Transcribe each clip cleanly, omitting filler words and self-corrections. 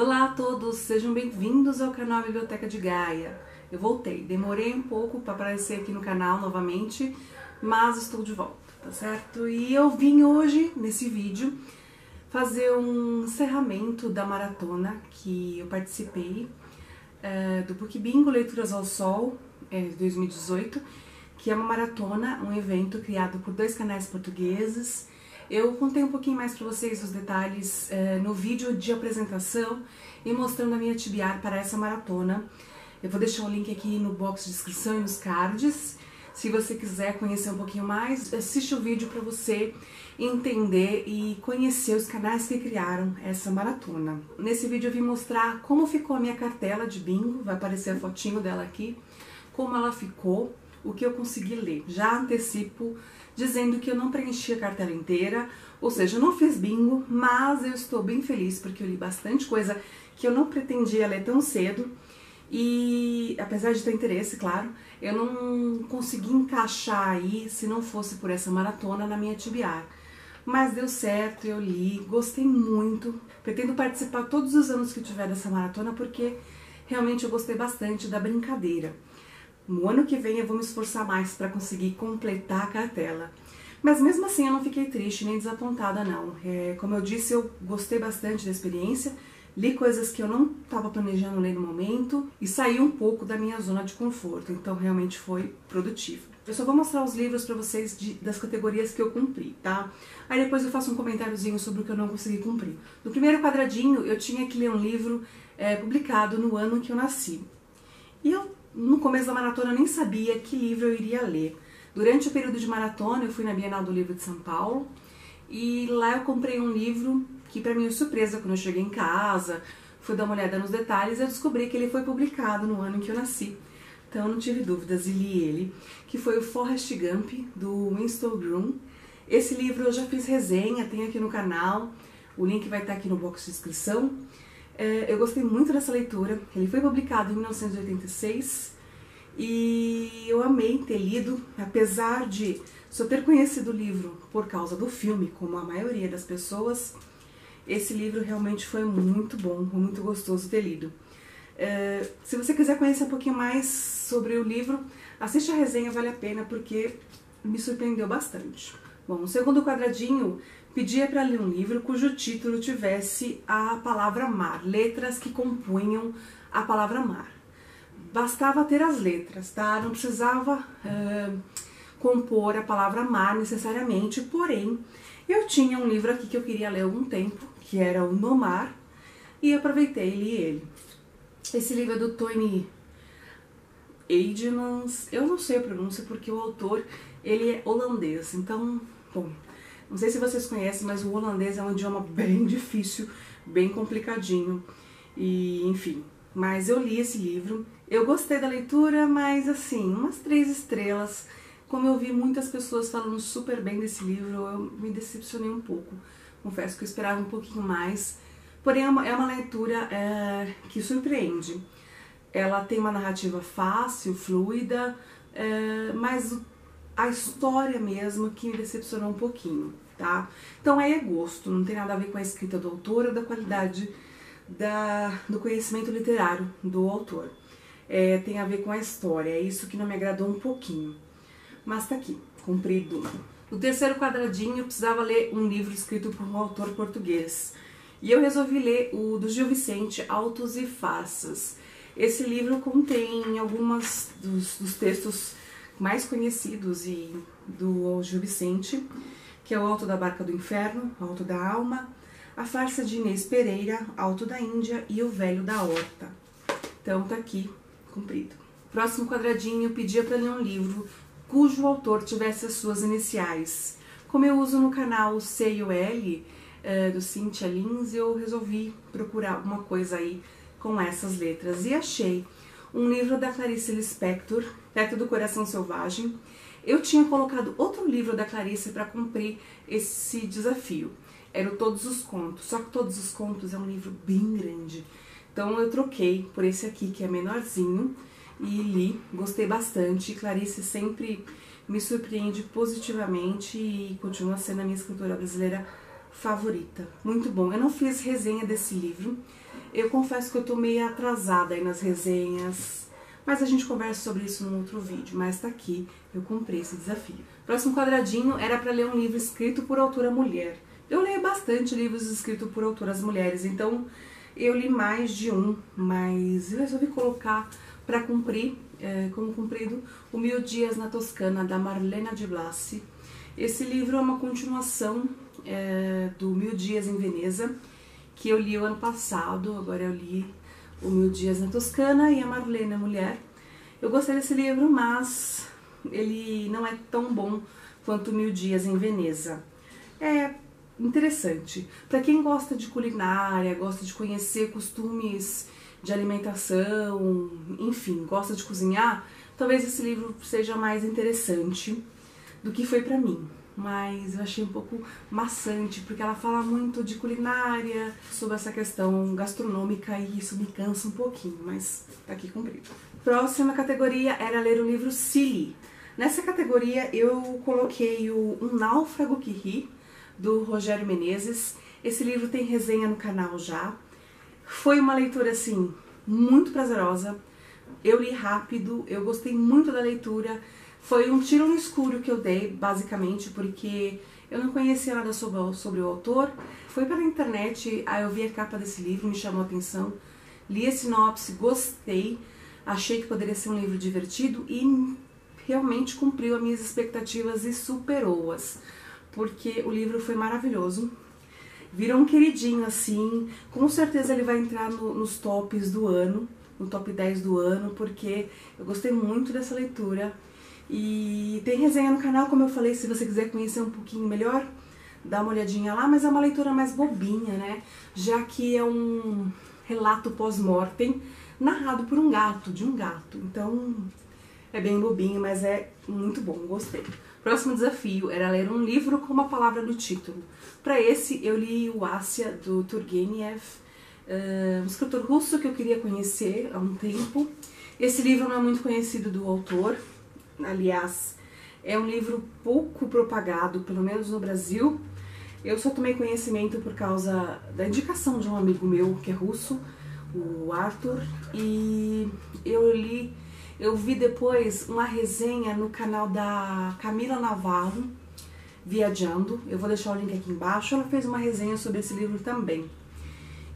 Olá a todos, sejam bem-vindos ao canal Biblioteca de Gaia. Eu voltei, demorei um pouco para aparecer aqui no canal novamente, mas estou de volta, tá certo? E eu vim hoje, nesse vídeo, fazer um encerramento da maratona que eu participei do Book Bingo Leituras ao Sol 2018, que é uma maratona, um evento criado por 2 canais portugueses. Eu contei um pouquinho mais para vocês os detalhes no vídeo de apresentação e mostrando a minha tibiar para essa maratona. Eu vou deixar o link aqui no box de descrição e nos cards. Se você quiser conhecer um pouquinho mais, assiste o vídeo para você entender e conhecer os canais que criaram essa maratona. Nesse vídeo eu vim mostrar como ficou a minha cartela de bingo, vai aparecer a fotinho dela aqui, como ela ficou, o que eu consegui ler. Já antecipo dizendo que eu não preenchi a cartela inteira, ou seja, eu não fiz bingo, mas eu estou bem feliz porque eu li bastante coisa que eu não pretendia ler tão cedo e, apesar de ter interesse, claro, eu não consegui encaixar aí, se não fosse por essa maratona, na minha tibiar. Mas deu certo, eu li, gostei muito, pretendo participar todos os anos que tiver dessa maratona porque realmente eu gostei bastante da brincadeira. No ano que vem eu vou me esforçar mais para conseguir completar a cartela. Mas mesmo assim eu não fiquei triste nem desapontada não. Como eu disse, eu gostei bastante da experiência, li coisas que eu não estava planejando ler no momento e saí um pouco da minha zona de conforto, então realmente foi produtivo. Eu só vou mostrar os livros para vocês das categorias que eu cumpri, tá? Aí depois eu faço um comentáriozinho sobre o que eu não consegui cumprir. No primeiro quadradinho eu tinha que ler um livro publicado no ano que eu nasci. E eu, no começo da maratona, nem sabia que livro eu iria ler. Durante o período de maratona, eu fui na Bienal do Livro de São Paulo e lá eu comprei um livro que, para minha surpresa, quando eu cheguei em casa, fui dar uma olhada nos detalhes, eu descobri que ele foi publicado no ano em que eu nasci. Então eu não tive dúvidas e li ele, que foi o Forrest Gump, do Winston Groom. Esse livro eu já fiz resenha, tem aqui no canal, o link vai estar aqui no box de descrição. Eu gostei muito dessa leitura, ele foi publicado em 1986 e eu amei ter lido, apesar de só ter conhecido o livro por causa do filme, como a maioria das pessoas. Esse livro realmente foi muito bom, foi muito gostoso ter lido. Se você quiser conhecer um pouquinho mais sobre o livro, assiste a resenha, vale a pena porque me surpreendeu bastante. Bom, no segundo quadradinho, pedia para ler um livro cujo título tivesse a palavra mar, letras que compunham a palavra mar. Bastava ter as letras, tá? Não precisava compor a palavra mar necessariamente, porém, eu tinha um livro aqui que eu queria ler há algum tempo, que era o No Mar, e aproveitei e li ele. Esse livro é do Tony Eijmans, eu não sei a pronúncia porque o autor, ele é holandês, então, bom, não sei se vocês conhecem, mas o holandês é um idioma bem difícil, bem complicadinho, e enfim. Mas eu li esse livro, eu gostei da leitura, mas assim, umas 3 estrelas. Como eu vi muitas pessoas falando super bem desse livro, eu me decepcionei um pouco. Confesso que eu esperava um pouquinho mais, porém é uma leitura que surpreende. Ela tem uma narrativa fácil, fluida, mas a história mesmo que me decepcionou um pouquinho, tá? Então aí é gosto, não tem nada a ver com a escrita do autor ou da qualidade do conhecimento literário do autor. Tem a ver com a história, é isso que não me agradou um pouquinho. Mas tá aqui, cumprido. No terceiro quadradinho eu precisava ler um livro escrito por um autor português. E eu resolvi ler o do Gil Vicente, Autos e Farsas. Esse livro contém algumas dos textos mais conhecidos do Gil Vicente, que é o Alto da Barca do Inferno, Alto da Alma, A Farsa de Inês Pereira, Alto da Índia e O Velho da Horta. Então tá aqui, cumprido. Próximo quadradinho eu pedia para ler um livro cujo autor tivesse as suas iniciais. Como eu uso no canal o C e o L do Cynthia Lins, eu resolvi procurar alguma coisa aí com essas letras e achei um livro da Clarice Lispector, Perto do Coração Selvagem. Eu tinha colocado outro livro da Clarice para cumprir esse desafio. Era o Todos os Contos, só que Todos os Contos é um livro bem grande. Então eu troquei por esse aqui, que é menorzinho, e li, gostei bastante. Clarice sempre me surpreende positivamente e continua sendo a minha escritora brasileira favorita. Muito bom. Eu não fiz resenha desse livro, Eu confesso que eu tô meio atrasada aí nas resenhas, mas a gente conversa sobre isso num outro vídeo. Mas tá aqui, eu cumpri esse desafio. Próximo quadradinho era para ler um livro escrito por autora mulher. Eu leio bastante livros escritos por autoras mulheres, então eu li mais de um, mas eu resolvi colocar para cumprir, como cumprido, o 1000 Dias na Toscana, da Marlene de Blasi. Esse livro é uma continuação do 1000 Dias em Veneza, que eu li o ano passado. Agora eu li o 1000 Dias na Toscana e a Marlene, a mulher. Eu gostei desse livro, mas ele não é tão bom quanto 1000 Dias em Veneza. É interessante. Para quem gosta de culinária, gosta de conhecer costumes de alimentação, enfim, gosta de cozinhar, talvez esse livro seja mais interessante do que foi pra mim. Mas eu achei um pouco maçante, porque ela fala muito de culinária, sobre essa questão gastronômica, e isso me cansa um pouquinho, mas tá aqui cumprido. Próxima categoria era ler o livro Silly. Nessa categoria eu coloquei o Um Náufrago que Ri, do Rogério Menezes. Esse livro tem resenha no canal já. Foi uma leitura, assim, muito prazerosa. Eu li rápido, eu gostei muito da leitura. Foi um tiro no escuro que eu dei, basicamente, porque eu não conhecia nada sobre o autor. Foi pela internet, aí eu vi a capa desse livro, me chamou a atenção. Li a sinopse, gostei, achei que poderia ser um livro divertido e realmente cumpriu as minhas expectativas e superou-as, porque o livro foi maravilhoso. Virou um queridinho, assim, com certeza ele vai entrar nos tops do ano, no top 10 do ano, porque eu gostei muito dessa leitura. E tem resenha no canal, como eu falei, se você quiser conhecer um pouquinho melhor, dá uma olhadinha lá, mas é uma leitura mais bobinha, né? Já que é um relato pós-mortem narrado por um gato, de um gato. Então é bem bobinho, mas é muito bom, gostei. Próximo desafio era ler um livro com uma palavra no título. Para esse eu li o Assia, do Turgenev, um escritor russo que eu queria conhecer há um tempo. Esse livro não é muito conhecido do autor, aliás, é um livro pouco propagado, pelo menos no Brasil. Eu só tomei conhecimento por causa da indicação de um amigo meu que é russo, o Arthur, e eu vi depois uma resenha no canal da Camila Navarro, Viajando. Eu vou deixar o link aqui embaixo. Ela fez uma resenha sobre esse livro também.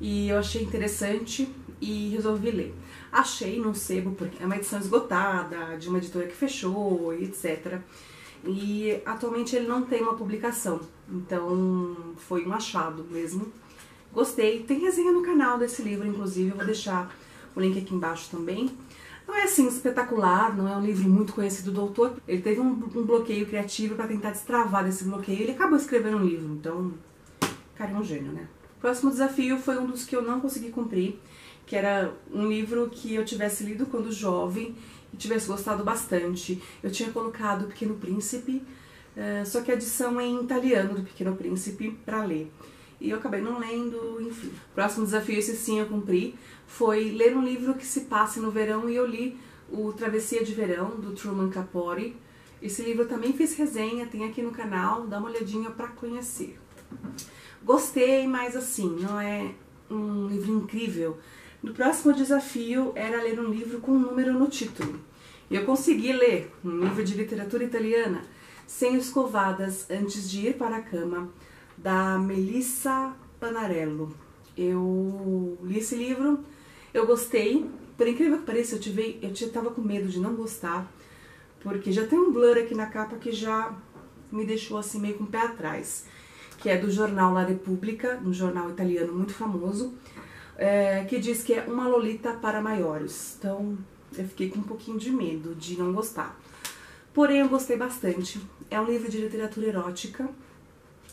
E eu achei interessante e resolvi ler. Achei num sebo, porque é uma edição esgotada, de uma editora que fechou, e etc. E atualmente ele não tem uma publicação, então foi um achado mesmo. Gostei. Tem resenha no canal desse livro, inclusive, eu vou deixar o link aqui embaixo também. Não é assim espetacular, não é um livro muito conhecido do autor. Ele teve um bloqueio criativo para tentar destravar desse bloqueio. Ele acabou escrevendo um livro, então o cara é um gênio, né? O próximo desafio foi um dos que eu não consegui cumprir, que era um livro que eu tivesse lido quando jovem e tivesse gostado bastante. Eu tinha colocado O Pequeno Príncipe, só que a edição é em italiano do Pequeno Príncipe para ler. E eu acabei não lendo, enfim. O próximo desafio, esse sim eu cumpri, foi ler um livro que se passe no verão, e eu li o Travessia de Verão, do Truman Capote. Esse livro eu também fiz resenha, tem aqui no canal, dá uma olhadinha pra conhecer. Gostei, mas assim, não é um livro incrível. O próximo desafio era ler um livro com um número no título. E eu consegui ler um livro de literatura italiana, 100 Escovadas Antes de Ir para a Cama, da Melissa Panarello. Eu li esse livro, eu gostei. Por incrível que pareça, eu tava com medo de não gostar, porque já tem um blur aqui na capa que já me deixou assim meio com o pé atrás, que é do jornal La Repubblica, um jornal italiano muito famoso, que diz que é uma Lolita para maiores. Então eu fiquei com um pouquinho de medo de não gostar. Porém eu gostei bastante. É um livro de literatura erótica,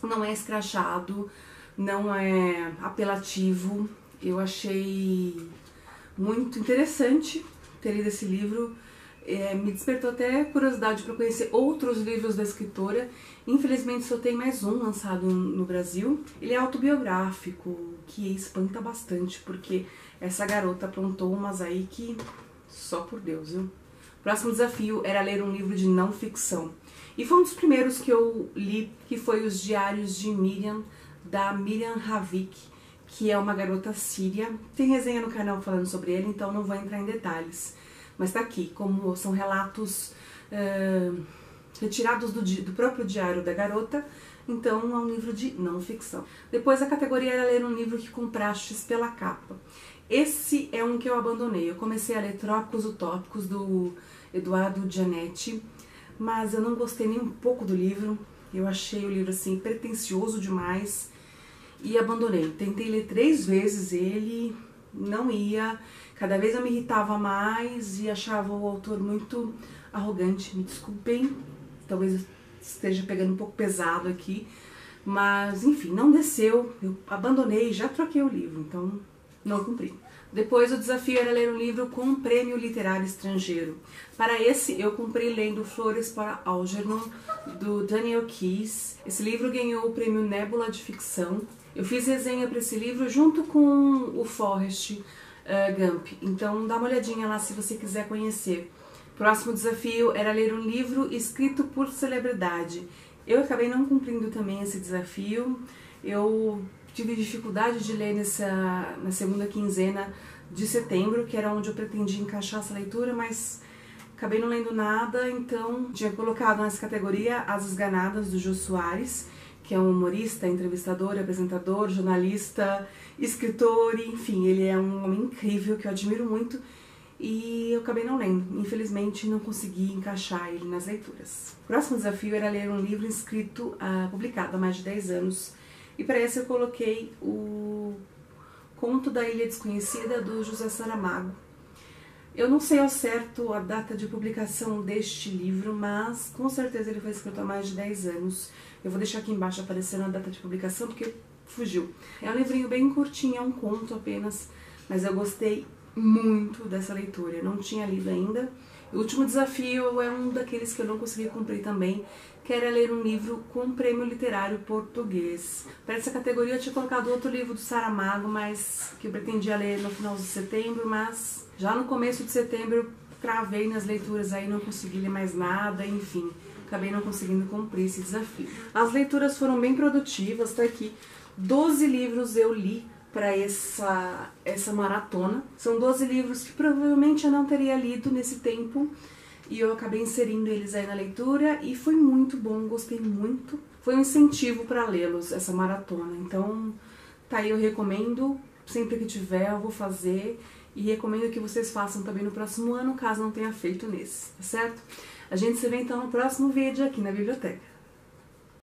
não é escrachado, não é apelativo. Eu achei muito interessante ter lido esse livro. Me despertou até curiosidade para conhecer outros livros da escritora. Infelizmente só tem mais um lançado no Brasil. Ele é autobiográfico, que espanta bastante, porque essa garota aprontou umas aí que só por Deus, viu? O próximo desafio era ler um livro de não ficção. E foi um dos primeiros que eu li, que foi Os Diários de Miriam, da Miriam Havik, que é uma garota síria. Tem resenha no canal falando sobre ele, então não vou entrar em detalhes. Mas tá aqui, como são relatos retirados do próprio diário da garota, então é um livro de não ficção. Depois a categoria era ler um livro que comprastes pela capa. Esse é um que eu abandonei. Eu comecei a ler Trópicos Utópicos, do Eduardo Giannetti, mas eu não gostei nem um pouco do livro. Eu achei o livro assim pretensioso demais e abandonei. Tentei ler 3 vezes ele, não ia. Cada vez eu me irritava mais e achava o autor muito arrogante. Me desculpem, talvez eu esteja pegando um pouco pesado aqui, mas enfim, não desceu. Eu abandonei, já troquei o livro, então não cumpri. Depois o desafio era ler um livro com um prêmio literário estrangeiro. Para esse eu cumpri lendo Flores para Algernon, do Daniel Keyes. Esse livro ganhou o prêmio Nebula de ficção. Eu fiz resenha para esse livro junto com o Forrest Gump, então dá uma olhadinha lá se você quiser conhecer. Próximo desafio era ler um livro escrito por celebridade. Eu acabei não cumprindo também esse desafio. Eu tive dificuldade de ler na segunda quinzena de setembro, que era onde eu pretendia encaixar essa leitura, mas acabei não lendo nada, então tinha colocado nessa categoria As Esganadas, do Jô Soares, que é um humorista, entrevistador, apresentador, jornalista, escritor, enfim, ele é um homem incrível que eu admiro muito e eu acabei não lendo. Infelizmente não consegui encaixar ele nas leituras. O próximo desafio era ler um livro escrito, publicado há mais de 10 anos, e para esse eu coloquei o Conto da Ilha Desconhecida, do José Saramago. Eu não sei ao certo a data de publicação deste livro, mas com certeza ele foi escrito há mais de 10 anos. Eu vou deixar aqui embaixo aparecendo a data de publicação, porque fugiu. É um livrinho bem curtinho, é um conto apenas, mas eu gostei muito dessa leitura. Eu não tinha lido ainda. O último desafio é um daqueles que eu não consegui cumprir também, que era ler um livro com prêmio literário português. Para essa categoria eu tinha colocado outro livro do Saramago, mas que eu pretendia ler no final de setembro, mas já no começo de setembro eu travei nas leituras, aí não consegui ler mais nada, enfim, acabei não conseguindo cumprir esse desafio. As leituras foram bem produtivas, tá aqui. 12 livros eu li para essa maratona. São 12 livros que provavelmente eu não teria lido nesse tempo e eu acabei inserindo eles aí na leitura e foi muito bom, gostei muito. Foi um incentivo para lê-los, essa maratona. Então, tá aí, eu recomendo, sempre que tiver eu vou fazer e recomendo que vocês façam também no próximo ano, caso não tenha feito nesse, tá certo? A gente se vê então no próximo vídeo aqui na biblioteca.